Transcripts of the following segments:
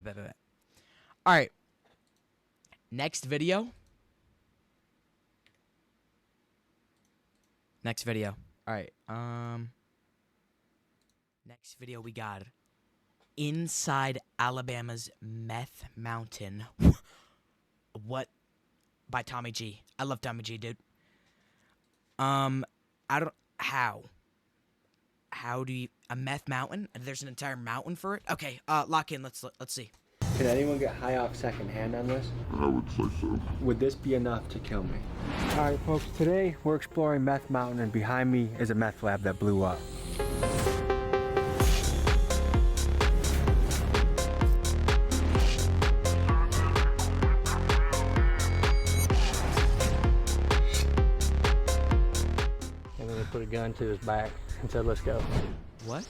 All right. Next video. All right. Next video we got Inside Alabama's Meth Mountain. What? By Tommy G. I love Tommy G, dude. I don't how do you a meth mountain? There's an entire mountain for it? Okay, lock in. Let's see. Can anyone get high off secondhand on this? I would say so. Would this be enough to kill me? All right, folks, today we're exploring Meth Mountain, and behind me is a meth lab that blew up. And then they put a gun to his back and said, let's go. What?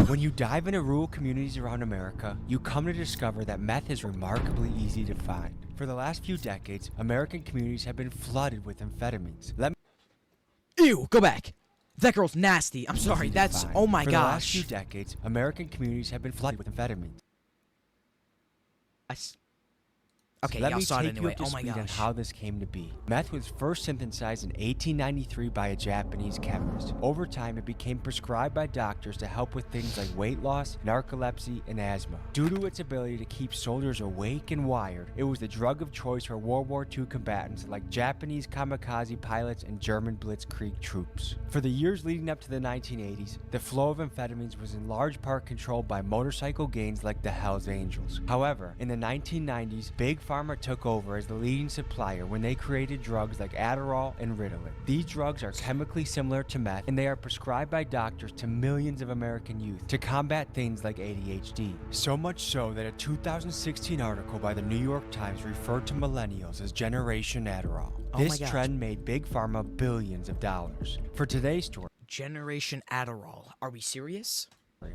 When you dive into rural communities around America, you come to discover that meth is remarkably easy to find. For the last few decades, American communities have been flooded with amphetamines. Ew, go back. That girl's nasty. I'm sorry. That's oh my gosh. For the last few gosh. decades, American communities have been flooded with amphetamines. Okay, Let y'all me saw it take you anyway. up to Oh my speed on gosh. how this came to be. Meth was first synthesized in 1893 by a Japanese chemist. Over time, it became prescribed by doctors to help with things like weight loss, narcolepsy, and asthma. Due to its ability to keep soldiers awake and wired, it was the drug of choice for World War II combatants like Japanese kamikaze pilots and German Blitzkrieg troops. For the years leading up to the 1980s, the flow of amphetamines was in large part controlled by motorcycle gangs like the Hells Angels. However, in the 1990s, Big Pharma took over as the leading supplier when they created drugs like Adderall and Ritalin. These drugs are chemically similar to meth, and they are prescribed by doctors to millions of American youth to combat things like ADHD. So much so that a 2016 article by the New York Times referred to millennials as Generation Adderall. Oh my This gosh. trend made Big Pharma billions of dollars. For today's story, Generation Adderall. Are we serious?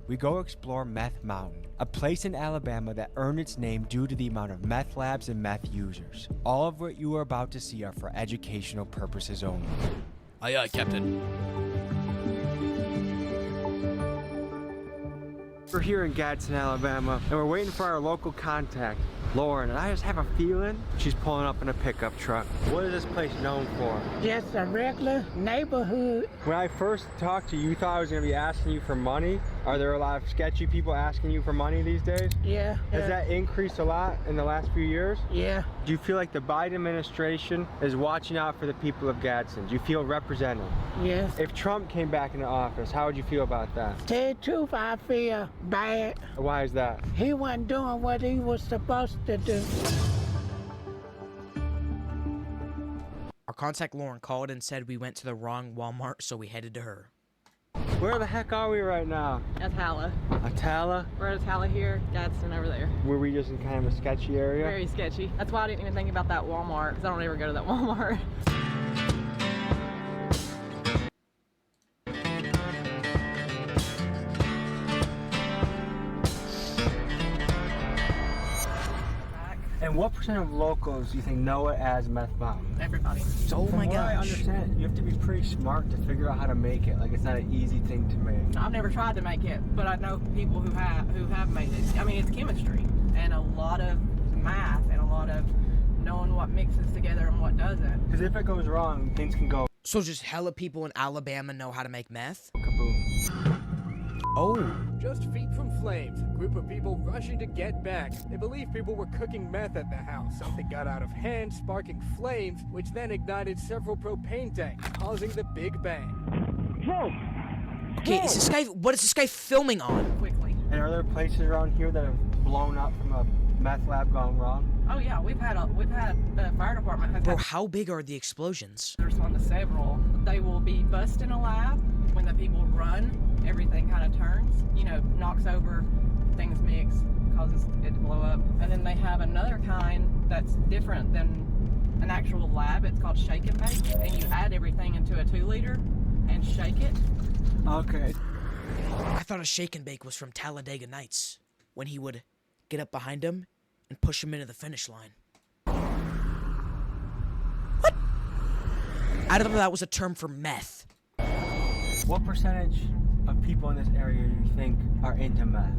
we go explore Meth Mountain, a place in Alabama that earned its name due to the amount of meth labs and meth users. All of what you are about to see are for educational purposes only. Aye, aye, Captain. We're here in Gadsden, Alabama, and we're waiting for our local contact, Lauren, and I just have a feeling she's pulling up in a pickup truck. What is this place known for? Just a regular neighborhood. When I first talked to you, you thought I was going to be asking you for money. Are there a lot of sketchy people asking you for money these days? Yeah. Has that increased a lot in the last few years? Yeah. Do you feel like the Biden administration is watching out for the people of Gadsden? Do you feel represented? Yes. If Trump came back into office, how would you feel about that? Tell you the truth, I feel bad. Why is that? He wasn't doing what he was supposed to do. Our contact Lauren called and said we went to the wrong Walmart, so we headed to her. Where the heck are we right now? Atala. Atala? We're at Atala here, Gadsden over there. Were we just in kind of a sketchy area? Very sketchy. That's why I didn't even think about that Walmart, because I don't ever go to that Walmart. And what percent of locals do you think know it as Meth Mountain? Everybody. Oh From my what I gosh. understand, you have to be pretty smart to figure out how to make it. Like, it's not an easy thing to make. I've never tried to make it, but I know people who have made it. I mean, it's chemistry and a lot of math and a lot of knowing what mixes together and what doesn't. Because if it goes wrong, things can go So just hella people in Alabama know how to make meth? kaboom. Oh. Just feet from flames, a group of people rushing to get back. They believe people were cooking meth at the house. Something got out of hand, sparking flames, which then ignited several propane tanks, causing the Big Bang. Okay, is this guy what is this guy filming on? Quickly. And are there places around here that have blown up from a meth lab gone wrong? Oh yeah, we've had the fire department has Bro, had how big are the explosions? to respond to several. They will be busting a lab when the people run. Everything kind of turns, knocks over, things mix, causes it to blow up. And then they have another kind that's different than an actual lab. It's called shake and bake, and you add everything into a 2-liter and shake it. Okay. I thought a shake and bake was from Talladega Nights, when he would get up behind him and push him into the finish line. What? I don't know that was a term for meth. What percentage of people in this area do you think are into meth?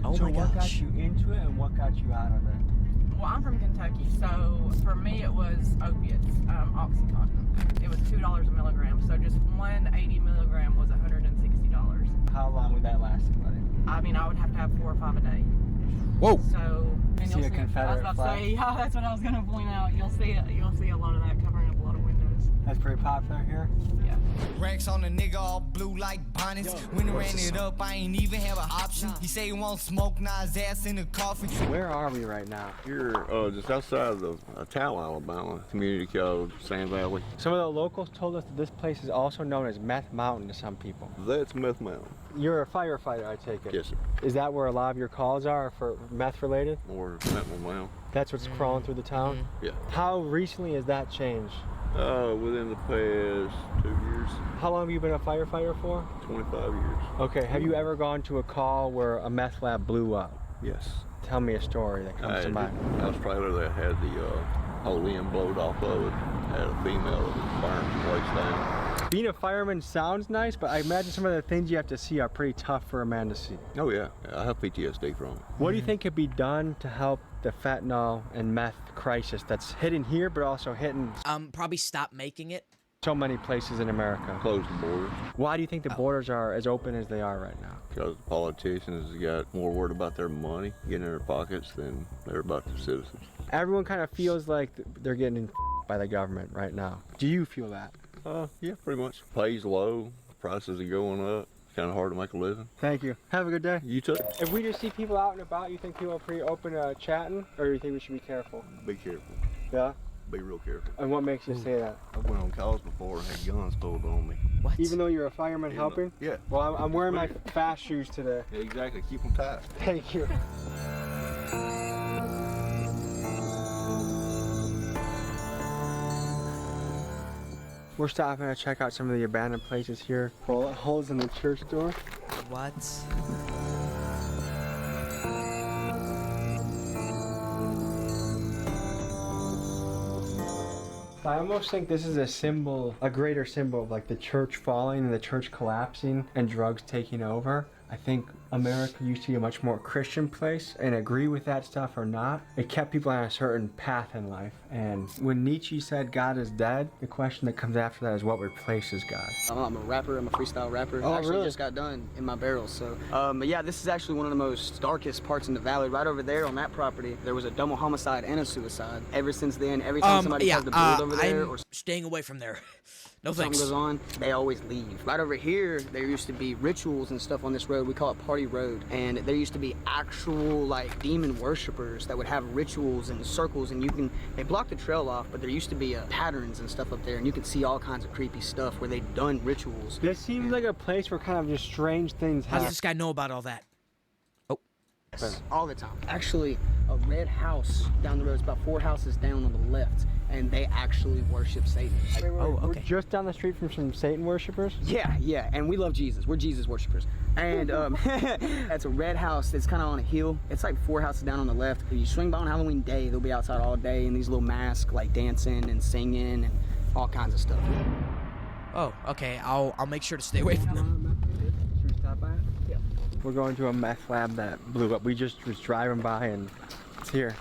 Oh So my what got gosh. you into it, got you out of it? Well, I'm from Kentucky, so for me it was opiates, Oxycontin. It was $2 a milligram, so just one 80 milligram was $160. How long would that last, buddy? I mean, I would have to have 4 or 5 a day. Whoa. So, and See you'll a Confederate I was about flag? to say, yeah, that's what I was gonna point out. You'll see a lot of that covering up a lot of windows. That's pretty popular here. Yeah. Racks on the nigga all blue like bonnets. When he ran it up, I ain't even have an option. He say he won't smoke, now his ass in the coffee. Where are we right now? Here, just outside of Towle, Alabama, community called Sand Valley. Some of the locals told us that this place is also known as Meth Mountain to some people. That's Meth Mountain. You're a firefighter, I take it. Yes, sir. Is that where a lot of your calls are for meth related? Or Fentanyl Mountain. That's what's crawling through the town? Yeah. How recently has that changed? Within the past 2 years, How long have you been a firefighter for? 25 years. Okay, have you ever gone to a call where a meth lab blew up? Yes. Tell me a story that comes to mind. House trailer that had the whole end blowed off of it. Had a female that was burning the place down. Being a fireman sounds nice, but I imagine some of the things you have to see are pretty tough for a man to see. Oh yeah, I have PTSD from it. What do you think could be done to help the fentanyl and meth crisis that's hitting here, but also hitting Probably stop making it. so many places in America? Closed the borders Why do you think the borders are as open as they are right now? because the politicians got more worried about their money getting in their pockets than they're about the citizens. Everyone kind of feels like they're getting by the government right now. Do you feel that? Yeah, pretty much. Pays low, prices are going up. It's kind of hard to make a living. Thank you. Have a good day. You too. If we just see people out and about, you think people are pretty open to chatting, or do you think we should be careful? Be careful. Yeah? Be real careful. And what makes you say that? I went on calls before and had guns pulled on me. What? Even though you're a fireman helping? Yeah. Well, I'm wearing my fast shoes today. Yeah, exactly. Keep them tight. Thank you. We're stopping to check out some of the abandoned places here. Bullet holes in the church door. What? I almost think this is a symbol, a greater symbol of like the church falling and the church collapsing and drugs taking over. I think America used to be a much more Christian place, and agree with that stuff or not, it kept people on a certain path in life. And when Nietzsche said God is dead, the question that comes after that is what replaces God. I'm a rapper. I'm a freestyle rapper. Oh, I actually really? just got done in my barrel. So, but yeah, this is actually one of the most darkest parts in the valley. Right over there on that property, there was a double homicide and a suicide. Ever since then, every time somebody Yeah, tries to build over there I'm or staying away from there. No something thanks. goes on, they always leave. Right over here, there used to be rituals and stuff on this road. We call it Party Road. And there used to be actual like demon worshipers that would have rituals and circles, and they blocked the trail off, but there used to be patterns and stuff up there, and you can see all kinds of creepy stuff where they've done rituals. This seems like a place where kind of just strange things How does happen. this guy know about all that? All the time. Actually, a red house down the road, it's about 4 houses down on the left, and they actually worship Satan. Oh, We're okay. just down the street from some Satan worshippers. Yeah, and we love Jesus. We're Jesus worshipers. And that's a red house that's kind of on a hill. It's like 4 houses down on the left. If you swing by on Halloween day, they'll be outside all day in these little masks, like dancing and singing and all kinds of stuff. Oh, okay. I'll make sure to stay away from them. Should we stop by it? Yeah. We're going to a meth lab that blew up. We just was driving by and it's here.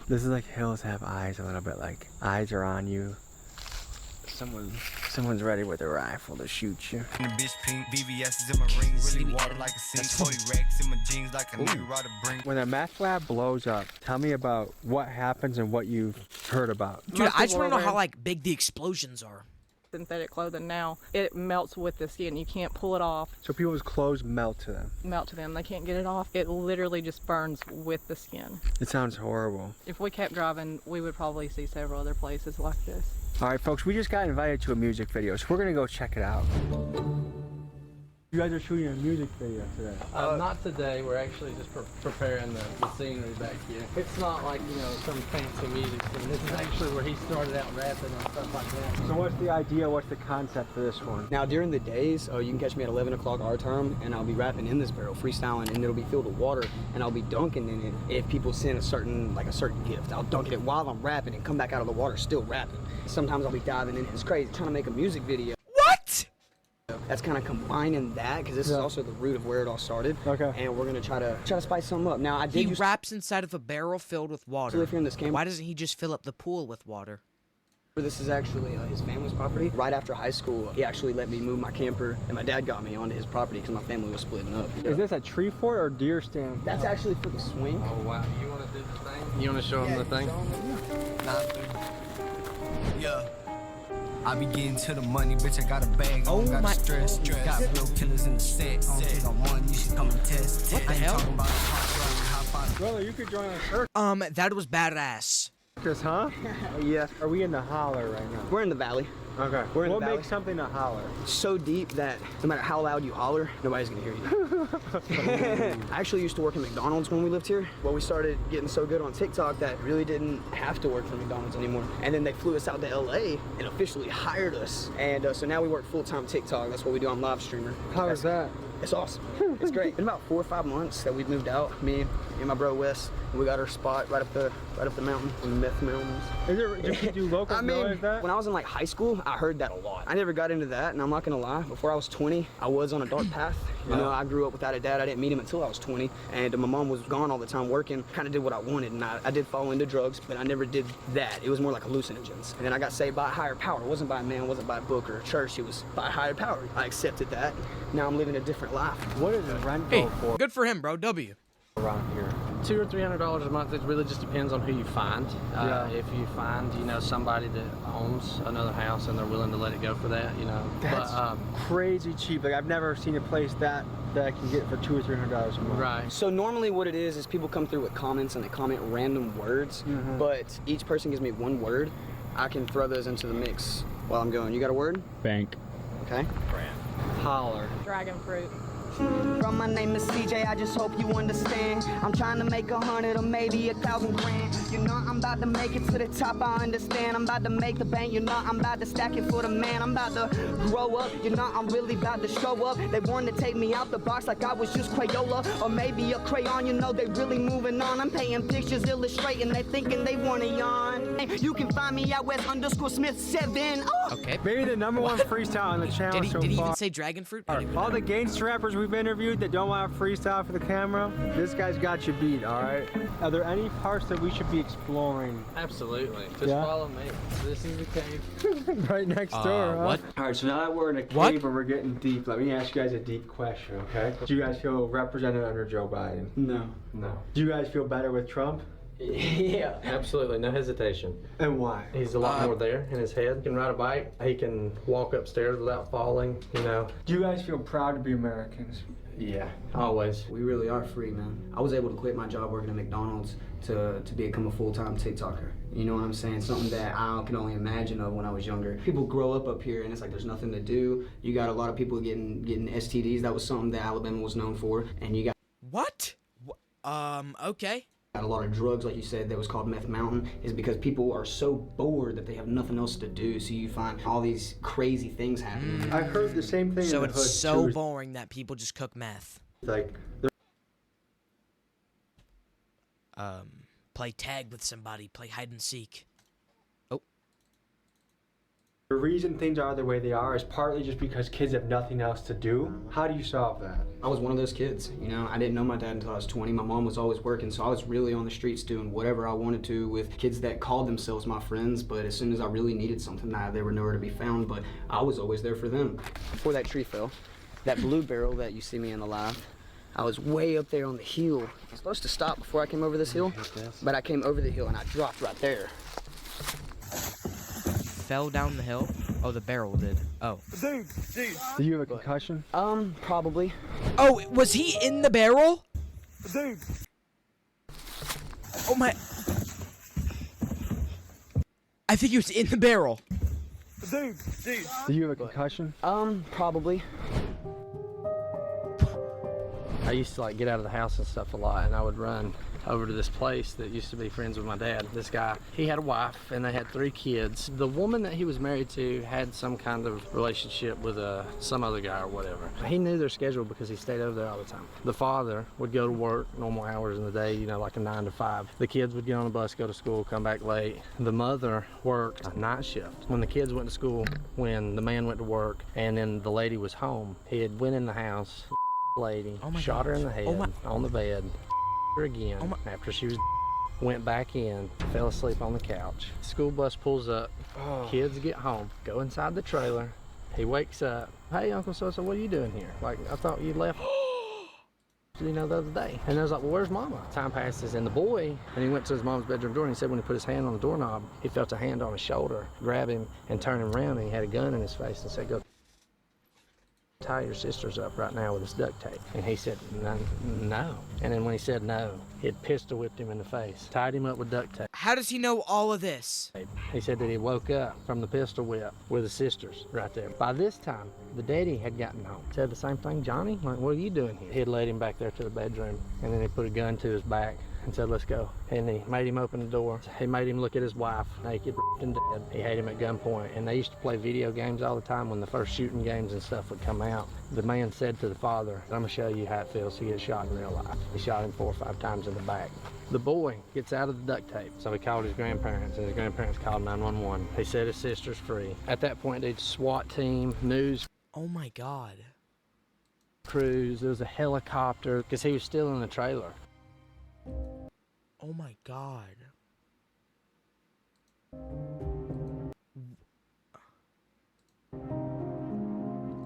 This is like hills have eyes a little bit, like eyes are on you. Someone's ready with a rifle to shoot you. The bitch pink, VVS is in my ring, really water like a sink. 40 racks in my jeans like a nigga ride a brink. When a meth lab blows up, tell me about what happens and what you've heard about. Dude, Most I just people want to are know how wearing like big the explosions are. synthetic clothing now. It melts with the skin. You can't pull it off, So people's clothes melt to them. melt to them. They can't get it off. It literally just burns with the skin. It sounds horrible. If we kept driving, we would probably see several other places like this. All right, folks, we just got invited to a music video, so we're gonna go check it out. You guys are shooting a music video today. Not today. We're actually just preparing the scenery back here. It's not like, you know, some fancy music scene. This is actually where he started out rapping and stuff like that. So what's the idea, what's the concept for this one? Now during the days, you can catch me at 11 o'clock our time, and I'll be rapping in this barrel, freestyling, and it'll be filled with water, and I'll be dunking in it. If people send a certain gift, I'll dunk it while I'm rapping and come back out of the water still rapping. Sometimes I'll be diving in. It's crazy trying to make a music video. What? that's kind of combining that, because this is also the root of where it all started. Okay. And we're gonna try to spice something up. Now I did He used raps inside of a barrel filled with water. live here in this camper. Why doesn't he just fill up the pool with water? This is actually his family's property. Right after high school, he actually let me move my camper, and my dad got me onto his property because my family was splitting up. Is this a tree fort or deer stand? That's actually for the swing. Oh wow, you want to do the thing? You want to show them the thing? Yeah. I be getting to the money, bitch. I got a bag. Oh got my- stress. Got real killers in the set. I don't think I won. You should come and test. What the I ain't hell? talking about a hot rod, Brother, you could join a That was badass. circus, huh? Yeah. Are we in the holler right now? We're in the valley. Okay. We're in the what valley. makes something a holler? So deep that no matter how loud you holler, nobody's gonna hear you. I actually used to work at McDonald's when we lived here. Well, we started getting so good on TikTok that really didn't have to work for McDonald's anymore. And then they flew us out to LA and officially hired us. And so now we work full-time TikTok. That's what we do. I'm live streamer. How is that? It's awesome. It's great. It's been about 4 or 5 months that we've moved out. Me and my bro Wes. And we got our spot right up the mountain in the Meth Mountains. Is it? Do locals I mean, know that? when I was in like high school, I heard that a lot. I never got into that, and I'm not gonna lie. Before I was 20, I was on a dark path. You know, I grew up without a dad. I didn't meet him until I was 20, and my mom was gone all the time working. Kind of did what I wanted, and I did fall into drugs, but I never did that. It was more like hallucinogens. And then I got saved by a higher power. It wasn't by a man, it wasn't by a book or a church. It was by a higher power. I accepted that. Now I'm living a different life. What does rent Hey, go for good for him, bro. W. around here? $200 or $300 a month. It really just depends on who you find. Yeah. If you find, somebody that owns another house and they're willing to let it go for that, That's crazy cheap. Like I've never seen a place that I can get for $200 or $300 a month. Right. So normally what it is people come through with comments and they comment random words, but each person gives me one word. I can throw those into the mix while I'm going. You got a word? Bank. Okay. Holler. Dragon fruit. From my name is CJ, I just hope you understand. I'm trying to make 100 or maybe 1,000 grand. You know I'm about to make it to the top, I understand. I'm about to make the bank, I'm about to stack it for the man. I'm about to grow up, I'm really about to show up. They want to take me out the box like I was just Crayola. Or maybe a crayon, they really moving on. I'm painting pictures, illustrating, they thinking they want to yawn. You can find me at West_Smith7. Oh. Okay. Maybe the #1 freestyle on the channel Did so he far. even say dragon fruit? I didn't even All know. the gangster rappers we've interviewed that don't want to freestyle for the camera, this guy's got you beat, all right? Are there any parts that we should be exploring? Absolutely. Just Yeah? follow me. This is the cave. Right next door, huh? what? All right, so now that we're in a What? cave and we're getting deep, let me ask you guys a deep question, okay? Do you guys feel represented under Joe Biden? No. No. Do you guys feel better with Trump? Yeah. Absolutely, no hesitation. And why? He's a lot more there in his head. He can ride a bike. He can walk upstairs without falling, Do you guys feel proud to be Americans? Yeah, always. We really are free, man. I was able to quit my job working at McDonald's to become a full-time TikToker. You know what I'm saying? Something that I can only imagine of when I was younger. People grow up here and it's like there's nothing to do. You got a lot of people getting STDs. That was something that Alabama was known for. And you got What? Okay. a lot of drugs, like you said, that was called Meth Mountain, is because people are so bored that they have nothing else to do. So you find all these crazy things happening. I've heard the same thing So in the hood, it's so too. boring that people just cook meth. Like, Play tag with somebody, play hide and seek. the reason things are the way they are is partly just because kids have nothing else to do. How do you solve that? I was one of those kids, I didn't know my dad until I was 20. My mom was always working, so I was really on the streets doing whatever I wanted to with kids that called themselves my friends, but as soon as I really needed something, they were nowhere to be found, but I was always there for them. Before that tree fell, that blue barrel that you see me in the live, I was way up there on the hill. I was supposed to stop before I came over this hill, but I came over the hill and I dropped right there. Fell down the hill? Oh, the barrel did. Oh. Do you have a concussion? Probably. Oh, was he in the barrel? Oh my. I think he was in the barrel. Do you have a concussion? Probably. I used to get out of the house and stuff a lot, and I would run over to this place that used to be friends with my dad. This guy, he had a wife and they had 3 kids. The woman that he was married to had some kind of relationship with some other guy or whatever. He knew their schedule because he stayed over there all the time. The father would go to work normal hours in the day, you know, like a 9 to 5. The kids would get on the bus, go to school, come back late. The mother worked a night shift. When the kids went to school, when the man went to work, and then the lady was home, he had went in the house, lady, shot her in the head, on the bed, her again, after she was went back in, fell asleep on the couch. School bus pulls up, kids get home, go inside the trailer, he wakes up, hey Uncle So-so, what are you doing here? Like, I thought you left you know, the other day. And I was like, well, where's Mama? Time passes, and the boy, and he went to his mom's bedroom door, and he said when he put his hand on the doorknob, he felt a hand on his shoulder, grab him, and turn him around, and he had a gun in his face, and said, go tie your sisters up right now with this duct tape. And he said, no. And then when he said no, he had pistol whipped him in the face, tied him up with duct tape. How does he know all of this? He said that he woke up from the pistol whip with his sisters right there. By this time, the daddy had gotten home. Said the same thing, Johnny, like, what are you doing here? He had led him back there to the bedroom, and then he put a gun to his back and said, let's go. And he made him open the door. He made him look at his wife, naked and dead. He had him at gunpoint. And they used to play video games all the time when the first shooting games and stuff would come out. The man said to the father, I'm gonna show you how it feels to get shot in real life. He shot him 4 or 5 times in the back. The boy gets out of the duct tape, so he called his grandparents, and his grandparents called 911. He set his sisters free. At that point, the SWAT team, news. Oh my God. Crews, there was a helicopter, because he was still in the trailer. Oh my God.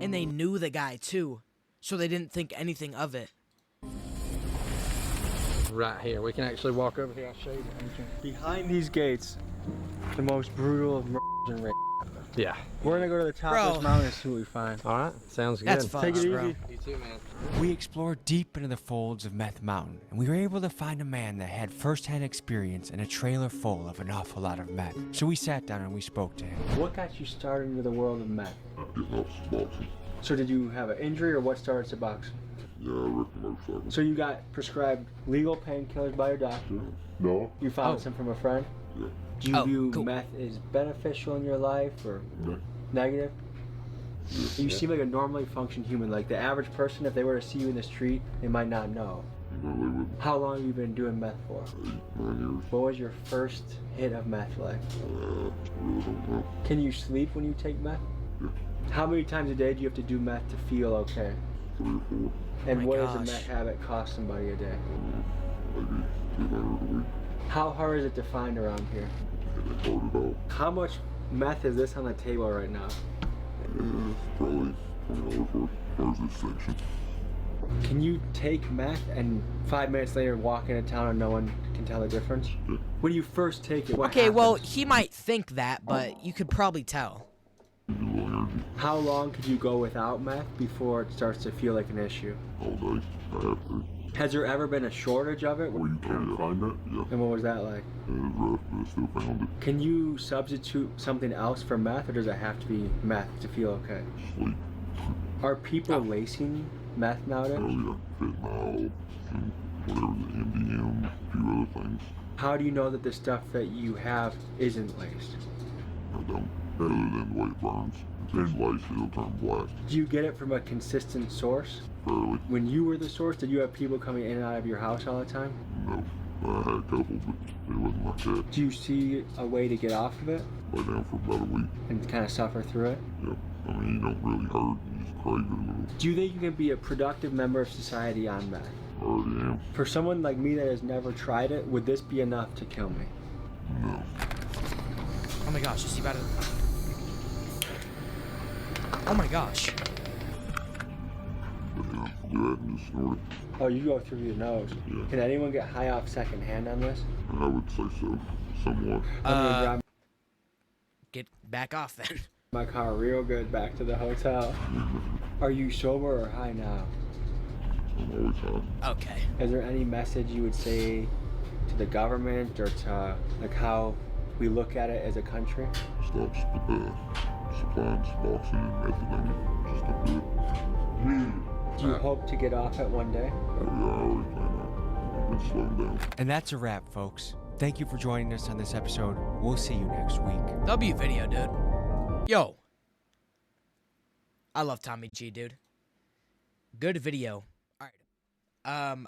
And they knew the guy too, so they didn't think anything of it. Right here, we can actually walk over here. I'll show you the entrance. Behind these gates, the most brutal of murders and rape. Yeah. We're gonna go to the top of this mountain and see what we find. All right, sounds good. That's fun, Take it bro. easy. You too, man. We explored deep into the folds of Meth Mountain, and we were able to find a man that had first-hand experience in a trailer full of an awful lot of meth. So we sat down and we spoke to him. What got you started into the world of meth? Getting off boxing. So did you have an injury, or what started to boxing? Yeah, I wrecked a motorcycle. So you got prescribed legal painkillers by your doctor? No. You found some from a friend? Yeah. Do you view meth as beneficial in your life or negative? You seem like a normally functioning human. Like the average person, if they were to see you in the street, they might not know. No, they wouldn't. How long have you been doing meth for? 8, 9 years. What was your first hit of meth like? Really don't know. Can you sleep when you take meth? Yeah. How many times a day do you have to do meth to feel okay? 3 or 4. And my what does a gosh. meth habit cost somebody a day? Maybe 200 a week. How hard is it to find around here? It ain't hard at all. How much meth is this on the table right now? Yeah, probably $20 worth. Where's this section? Can you take meth and 5 minutes later walk into town and no one can tell the difference? Yeah. When you first take it, what Okay, well, happens? he might think that, but you could probably tell. You get a little energy How long could you go without meth before it starts to feel like an issue? all day. I have to. Has there ever been a shortage of it? Where you can't find it? Yeah. And what was that like? It was rough, but I still found it. Can you substitute something else for meth, or does it have to be meth to feel okay? Sleep. Are people lacing meth nowadays? Oh yeah. Fentanyl and whatever, the MDM, a few other things. How do you know that the stuff that you have isn't laced? I don't. Other than the way it burns. If it's laced, it'll turn black. Do you get it from a consistent source? Fairly. When you were the source, did you have people coming in and out of your house all the time? No. I had a couple, but it wasn't like that. Do you see a way to get off of it Lay down for about a week. and kind of suffer through it? Yep. I mean, you don't really hurt. You just crave it a little. Do you think you can be a productive member of society on meth? I already am. For someone like me that has never tried it, would this be enough to kill me? No. Oh my gosh, is he about to... Oh my gosh. But yeah, do that and just snort it. Oh, you go through your nose. Yeah. Can anyone get high off secondhand on this? I would say so. Somewhat. I'm gonna drive Get back off then. my car real good back to the hotel. Are you sober or high now? I'm always high. Okay. Is there any message you would say to the government or to like how we look at it as a country? Stop supplying Suboxone and methadone. Just don't do it. Do you hope to get off it one day? Oh yeah, I already plan on will slow down. And that's a wrap, folks. Thank you for joining us on this episode. We'll see you next week. W video, dude. Yo. I love Tommy G, dude. Good video. All right.